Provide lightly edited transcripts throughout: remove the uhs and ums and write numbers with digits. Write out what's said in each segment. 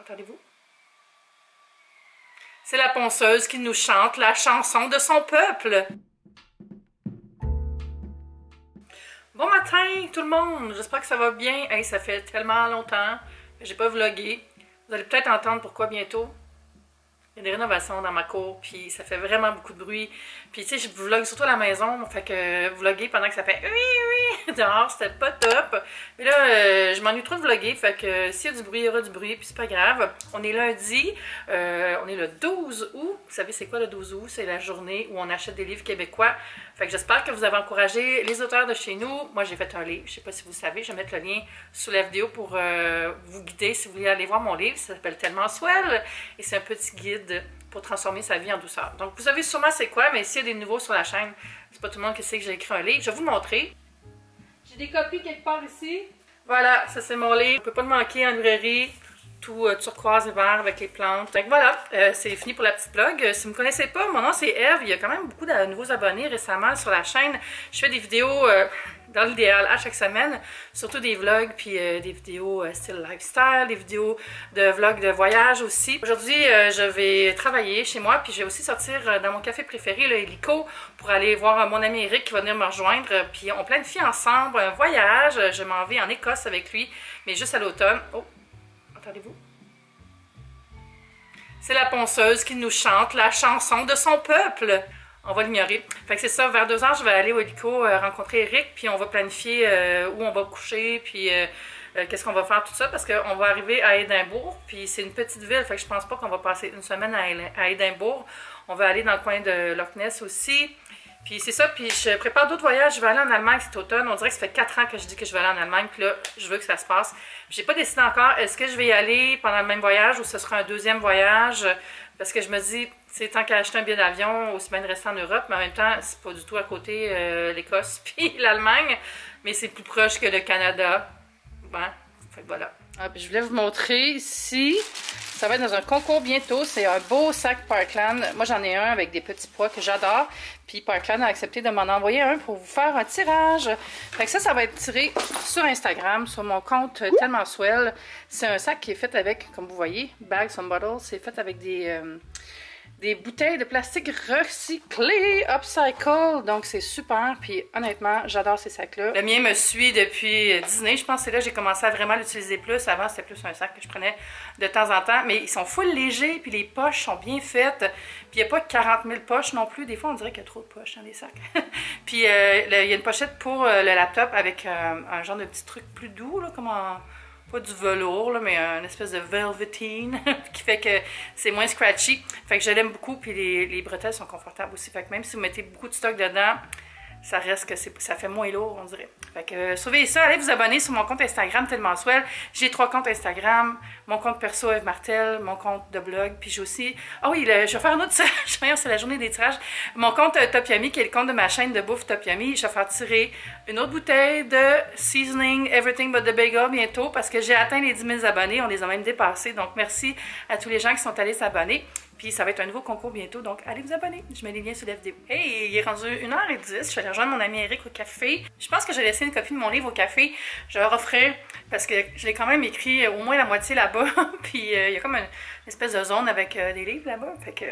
Entendez-vous? C'est la ponceuse qui nous chante la chanson de son peuple. Bon matin tout le monde, j'espère que ça va bien. Hey, ça fait tellement longtemps que j'ai pas vlogué. Vous allez peut-être entendre pourquoi bientôt. Il y a des rénovations dans ma cour, puis ça fait vraiment beaucoup de bruit. Puis tu sais, je vlog surtout à la maison, fait que vlogger pendant que ça fait oui dehors, c'était pas top. Mais là, je m'ennuie trop de vlogger, fait que s'il y a du bruit, il y aura du bruit, puis c'est pas grave. On est lundi, on est le 12 août. Vous savez c'est quoi le 12 août? C'est la journée où on achète des livres québécois. Fait que j'espère que vous avez encouragé les auteurs de chez nous. Moi, j'ai fait un livre, je sais pas si vous savez, je vais mettre le lien sous la vidéo pour vous guider si vous voulez aller voir mon livre. Ça s'appelle Tellement Swell et c'est un petit guide pour transformer sa vie en douceur. Donc, vous savez sûrement c'est quoi, mais s'il y a des nouveaux sur la chaîne, c'est pas tout le monde qui sait que j'ai écrit un livre. Je vais vous montrer. J'ai des copies quelque part ici. Voilà, ça c'est mon livre. On peut pas le manquer en librairie. Tout turquoise et vert avec les plantes. Donc voilà, c'est fini pour la petite blog. Si vous ne me connaissez pas, mon nom c'est Eve. Il y a quand même beaucoup de nouveaux abonnés récemment sur la chaîne. Je fais des vidéos dans l'idéal à chaque semaine, surtout des vlogs, puis des vidéos style lifestyle, des vidéos de vlogs de voyage aussi. Aujourd'hui, je vais travailler chez moi, puis je vais aussi sortir dans mon café préféré, le Hélico, pour aller voir mon ami Eric qui va venir me rejoindre. Puis on planifie ensemble un voyage. Je m'en vais en Écosse avec lui, mais juste à l'automne. Oh! Entendez-vous? C'est la ponceuse qui nous chante la chanson de son peuple. On va l'ignorer. Fait que c'est ça, vers 2h, je vais aller au Hélico rencontrer Eric, puis on va planifier où on va coucher, puis qu'est-ce qu'on va faire, tout ça, parce qu'on va arriver à Édimbourg, puis c'est une petite ville, fait que je pense pas qu'on va passer une semaine à Édimbourg. On va aller dans le coin de Loch Ness aussi. Puis c'est ça, puis je prépare d'autres voyages. Je vais aller en Allemagne cet automne. On dirait que ça fait 4 ans que je dis que je vais aller en Allemagne, puis là, je veux que ça se passe. J'ai pas décidé encore, est-ce que je vais y aller pendant le même voyage ou ce sera un deuxième voyage? Parce que je me dis, c'est tant qu'à acheter un billet d'avion, aussi bien de rester en Europe, mais en même temps, c'est pas du tout à côté l'Écosse puis l'Allemagne, mais c'est plus proche que le Canada. Bon, fait que voilà. Ah, puis je voulais vous montrer ici. Ça va être dans un concours bientôt. C'est un beau sac Parkland. Moi, j'en ai un avec des petits pois que j'adore. Puis Parkland a accepté de m'en envoyer un pour vous faire un tirage. Fait que ça va être tiré sur Instagram, sur mon compte Tellement Swell. C'est un sac qui est fait avec, comme vous voyez, Bags and Bottles. C'est fait avec des bouteilles de plastique recyclées, upcycle, donc c'est super, puis honnêtement, j'adore ces sacs-là. Le mien me suit depuis Disney, je pense que c'est là que j'ai commencé à vraiment l'utiliser plus. Avant, c'était plus un sac que je prenais de temps en temps, mais ils sont full légers, puis les poches sont bien faites, puis il n'y a pas 40 000 poches non plus. Des fois, on dirait qu'il y a trop de poches dans les sacs. Puis il y a une pochette pour le laptop avec un genre de petit truc plus doux, là, comme en... Pas du velours, là, mais une espèce de velvetine qui fait que c'est moins scratchy. Fait que je l'aime beaucoup, puis les bretelles sont confortables aussi. Fait que même si vous mettez beaucoup de stock dedans, ça reste que ça fait moins lourd, on dirait. Fait que surveillez ça, allez vous abonner sur mon compte Instagram Tellement Swell. J'ai 3 comptes Instagram, mon compte perso Eve Martel, mon compte de blog, puis j'ai aussi... Ah oui, je vais faire un autre tirage, c'est la journée des tirages. Mon compte Top Yummy, qui est le compte de ma chaîne de bouffe Top Yummy, je vais faire tirer une autre bouteille de Seasoning Everything But The Bagel bientôt, parce que j'ai atteint les 10 000 abonnés, on les a même dépassés, donc merci à tous les gens qui sont allés s'abonner. Puis ça va être un nouveau concours bientôt, donc allez vous abonner. Je mets les liens sous la vidéo. Hey, il est rendu 1h10. Je vais aller rejoindre mon ami Eric au café. Je pense que j'ai laissé une copie de mon livre au café. Je vais leur offrir parce que je l'ai quand même écrit au moins la moitié là-bas. Puis il y a comme une espèce de zone avec des livres là-bas. Fait que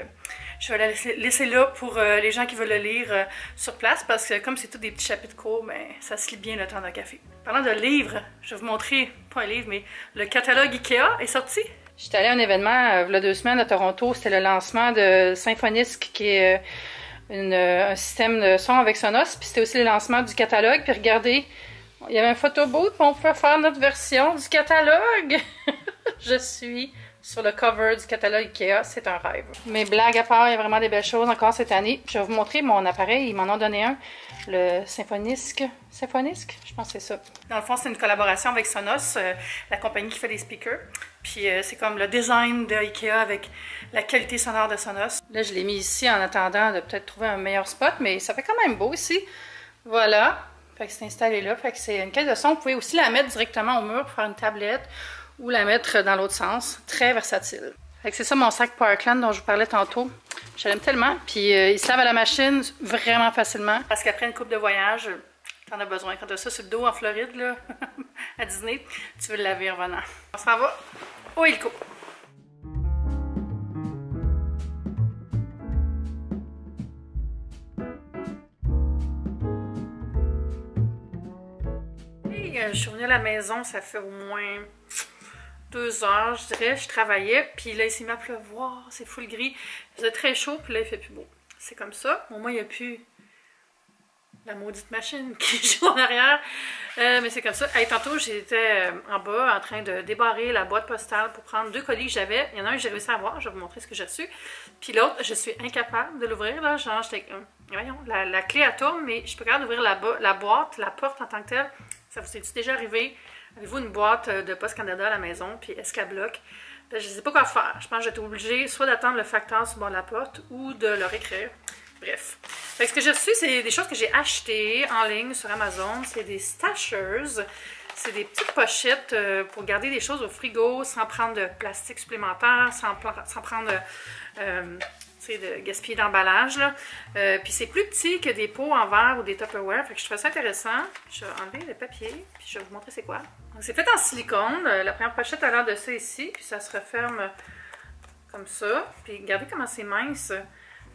je vais la laisser là pour les gens qui veulent le lire sur place parce que comme c'est tous des petits chapitres courts, ben, ça se lit bien le temps d'un café. Parlant de livres, je vais vous montrer, pas un livre, mais le catalogue Ikea est sorti. J'étais allée à un événement il y a 2 semaines à Toronto. C'était le lancement de Symfonisk, qui est un système de son avec Sonos. Puis c'était aussi le lancement du catalogue. Puis regardez, il y avait un photobooth, on peut faire notre version du catalogue. Je suis sur le cover du catalogue Ikea, c'est un rêve. Mais blague à part, il y a vraiment des belles choses encore cette année. Je vais vous montrer mon appareil, ils m'en ont donné un. Le Symfonisk, je pense que c'est ça. Dans le fond, c'est une collaboration avec Sonos, la compagnie qui fait des speakers. Puis c'est comme le design de Ikea avec la qualité sonore de Sonos. Là, je l'ai mis ici en attendant de peut-être trouver un meilleur spot, mais ça fait quand même beau ici. Voilà. Fait que c'est installé là. Fait que c'est une caisse de son. Vous pouvez aussi la mettre directement au mur pour faire une tablette ou la mettre dans l'autre sens. Très versatile. Fait que c'est ça mon sac Parkland dont je vous parlais tantôt. Je l'aime tellement. Puis il se lave à la machine vraiment facilement. Parce qu'après une coupe de voyage, t'en as besoin. Quand t'as ça sur le dos en Floride, là, à Disney, tu veux le laver en revenant. On s'en va au Hélico. je suis revenue à la maison, ça fait au moins 2 heures, je dirais. Je travaillais, puis là, il s'est mis à pleuvoir, c'est full gris. Il faisait très chaud, puis là, il fait plus beau. C'est comme ça. Au moins, il n'y a plus la maudite machine qui joue en arrière. Mais c'est comme ça. Hey, tantôt, j'étais en bas en train de débarrer la boîte postale pour prendre 2 colis que j'avais. Il y en a un que j'ai réussi à avoir. Je vais vous montrer ce que j'ai reçu. Puis l'autre, je suis incapable de l'ouvrir. Là, genre, voyons, la clé, elle tourne, mais je peux pas d'ouvrir la boîte, la porte en tant que telle. Ça vous est déjà arrivé? Avez-vous une boîte de Post Canada à la maison, puis est-ce qu'elle bloque? Je ne sais pas quoi faire. Je pense que j'étais obligée soit d'attendre le facteur sur le bord de la porte ou de leur écrire. Bref. Fait que ce que j'ai reçu, c'est des choses que j'ai achetées en ligne sur Amazon. C'est des stashers. C'est des petites pochettes pour garder des choses au frigo sans prendre de plastique supplémentaire, sans prendre de gaspiller d'emballage. Puis c'est plus petit que des pots en verre ou des Tupperware. Fait que je trouve ça intéressant. Je vais enlever le papier, puis je vais vous montrer c'est quoi. C'est fait en silicone. La première pochette a l'air de ça ici, puis ça se referme comme ça. Puis regardez comment c'est mince.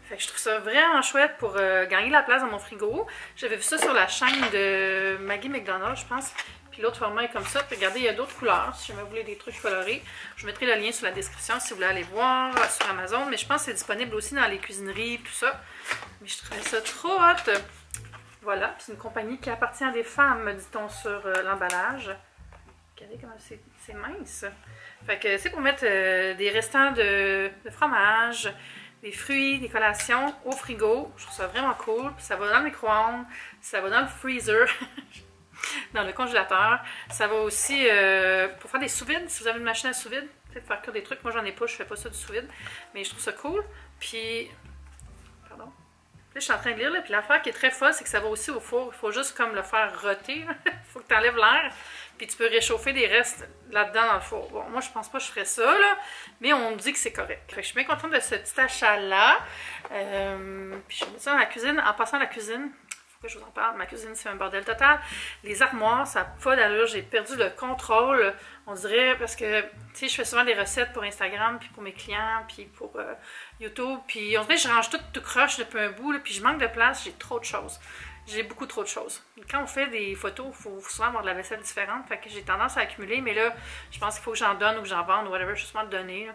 Fait que je trouve ça vraiment chouette pour gagner la place dans mon frigo. J'avais vu ça sur la chaîne de Maggie McDonald, je pense. Puis l'autre format est comme ça. Puis regardez, il y a d'autres couleurs. Si jamais vous voulez des trucs colorés, je mettrai le lien sur la description si vous voulez aller voir sur Amazon. Mais je pense que c'est disponible aussi dans les cuisineries, tout ça. Mais je trouvais ça trop hot. Voilà. C'est une compagnie qui appartient à des femmes, dit-on sur l'emballage. Regardez comment c'est mince. Fait que c'est pour mettre des restants de fromage, des fruits, des collations au frigo. Je trouve ça vraiment cool. Puis ça va dans le micro-ondes, ça va dans le freezer, dans le congélateur. Ça va aussi pour faire des sous-vides. Si vous avez une machine à sous-vide, peut-être faire cuire des trucs. Moi, j'en ai pas, je fais pas ça du sous-vide. Mais je trouve ça cool. Puis, pardon. Là, je suis en train de lire. Là, puis l'affaire qui est très folle, c'est que ça va aussi au four. Il faut juste comme le faire rôter. Il faut que tu enlèves l'air. Puis tu peux réchauffer des restes là-dedans dans le four. Bon, moi, je pense pas que je ferais ça, là, mais on me dit que c'est correct. Fait que je suis bien contente de ce petit achat-là. Puis je vais mettre ça dans la cuisine. En passant à la cuisine, il faut que je vous en parle. Ma cuisine, c'est un bordel total. Les armoires, ça n'a pas d'allure. J'ai perdu le contrôle. On dirait, parce que, tu sais, je fais souvent des recettes pour Instagram, puis pour mes clients, puis pour YouTube. Puis on dirait que je range tout croche depuis un bout, là, puis je manque de place. J'ai trop de choses. J'ai beaucoup trop de choses. Quand on fait des photos, il faut souvent avoir de la vaisselle différente. Fait que j'ai tendance à accumuler, mais là, je pense qu'il faut que j'en donne ou que j'en vende ou whatever, justement de donner. Là.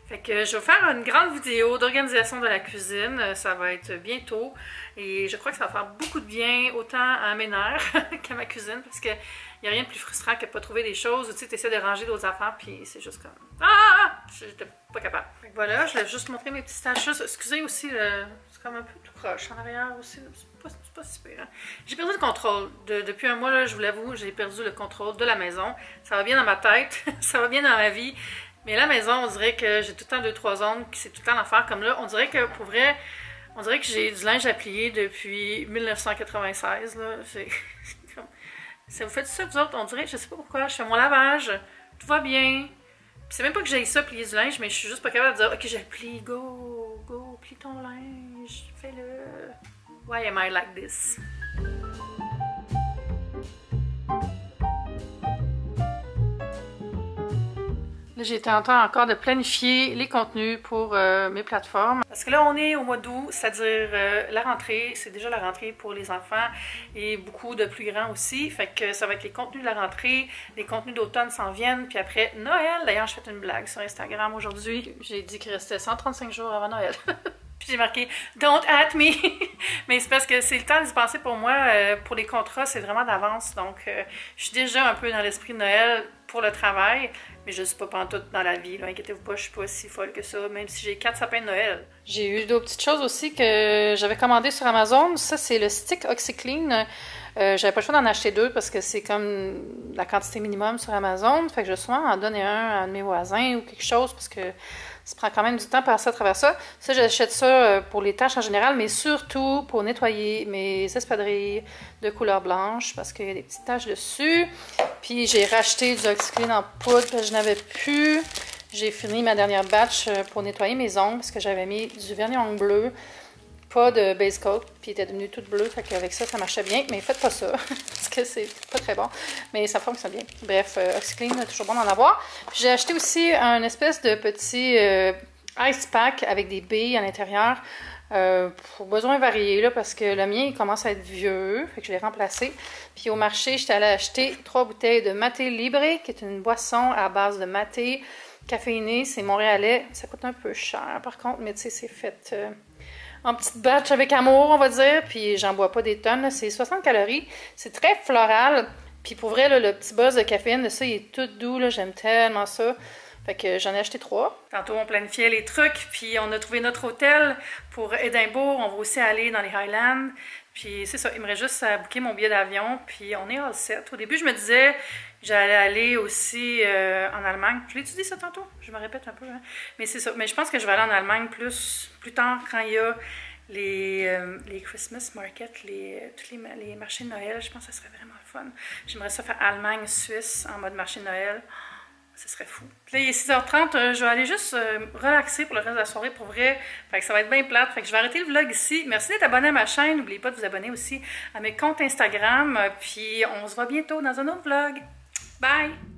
Fait que je vais faire une grande vidéo d'organisation de la cuisine. Ça va être bientôt. Et je crois que ça va faire beaucoup de bien, autant à mes nerfs qu'à ma cuisine, parce qu'il n'y a rien de plus frustrant que de ne pas trouver des choses. Tu sais, tu essaies de ranger d'autres affaires, puis c'est juste comme... Ah! J'étais pas capable. Fait que voilà, je vais juste montrer mes petites tâches. Excusez aussi, c'est comme un peu tout croche en arrière aussi. C'est pas si pire. Hein? J'ai perdu le contrôle. Depuis un mois, là, je vous l'avoue, j'ai perdu le contrôle de la maison. Ça va bien dans ma tête, ça va bien dans ma vie. Mais la maison, on dirait que j'ai tout le temps 2-3 zones, que c'est tout le temps l'affaire comme là. On dirait que, pour vrai, on dirait que j'ai du linge à plier depuis 1996. Là. Comme... Ça vous fait ça, vous autres? On dirait, je sais pas pourquoi, je fais mon lavage, tout va bien. C'est même pas que j'aille ça, plier du linge, mais je suis juste pas capable de dire, ok, je le plie, go, plie ton linge, fais-le. Why am I like this? Là, j'ai été en train encore de planifier les contenus pour mes plateformes. Parce que là, on est au mois d'août, c'est-à-dire la rentrée. C'est déjà la rentrée pour les enfants et beaucoup de plus grands aussi. Fait que ça va être les contenus de la rentrée, les contenus d'automne s'en viennent. Puis après, Noël. D'ailleurs, je fais une blague sur Instagram aujourd'hui. J'ai dit qu'il restait 135 jours avant Noël. Puis j'ai marqué « Don't at me ». Mais c'est parce que c'est le temps d'y penser pour moi. Pour les contrats, c'est vraiment d'avance. Donc, je suis déjà un peu dans l'esprit de Noël pour le travail. Mais je ne suis pas pantoute dans la vie. Inquiétez-vous pas, je suis pas si folle que ça. Même si j'ai 4 sapins de Noël. J'ai eu d'autres petites choses aussi que j'avais commandées sur Amazon. Ça, c'est le stick OxiClean. J'avais pas le choix d'en acheter 2 parce que c'est comme la quantité minimum sur Amazon. Fait que je vais souvent en donner un à un de mes voisins ou quelque chose parce que ça prend quand même du temps de passer à travers ça. Ça, j'achète ça pour les tâches en général, mais surtout pour nettoyer mes espadrilles de couleur blanche parce qu'il y a des petites taches dessus. Puis j'ai racheté du OxiClean en poudre parce que je n'avais plus. J'ai fini ma dernière batch pour nettoyer mes ongles parce que j'avais mis du vernis ongle bleu, pas de base coat, puis il était devenu tout bleu, fait qu'avec ça, ça marchait bien, mais faites pas ça, parce que c'est pas très bon, mais ça fonctionne bien. Bref, OxiClean, toujours bon d'en avoir. J'ai acheté aussi un espèce de petit ice pack avec des billes à l'intérieur. Pour besoin variés, là, parce que le mien, il commence à être vieux, fait que je l'ai remplacé. Puis au marché, j'étais allée acheter 3 bouteilles de Maté Libre, qui est une boisson à base de maté caféiné. C'est montréalais. Ça coûte un peu cher, par contre, mais tu sais, c'est fait en petite batch avec amour, on va dire. Puis j'en bois pas des tonnes. C'est 60 calories. C'est très floral. Puis pour vrai, là, le petit buzz de caféine de ça, il est tout doux. J'aime tellement ça. Fait que j'en ai acheté 3. Tantôt, on planifiait les trucs, puis on a trouvé notre hôtel pour Édimbourg. On va aussi aller dans les Highlands. Puis c'est ça, il me reste juste à booker mon billet d'avion, puis on est all set. Au début, je me disais, j'allais aller aussi en Allemagne. Je l'ai dit ça tantôt? Je me répète un peu, hein? Mais c'est ça. Mais je pense que je vais aller en Allemagne plus tard, quand il y a les Christmas market, tous les marchés de Noël. Je pense que ça serait vraiment fun. J'aimerais ça faire Allemagne, Suisse en mode marché de Noël. Ce serait fou. Puis là, il est 6h30, je vais aller juste relaxer pour le reste de la soirée pour vrai. Fait que ça va être bien plate. Fait que je vais arrêter le vlog ici. Merci d'être abonné à ma chaîne. N'oubliez pas de vous abonner aussi à mes comptes Instagram. Puis on se voit bientôt dans un autre vlog. Bye!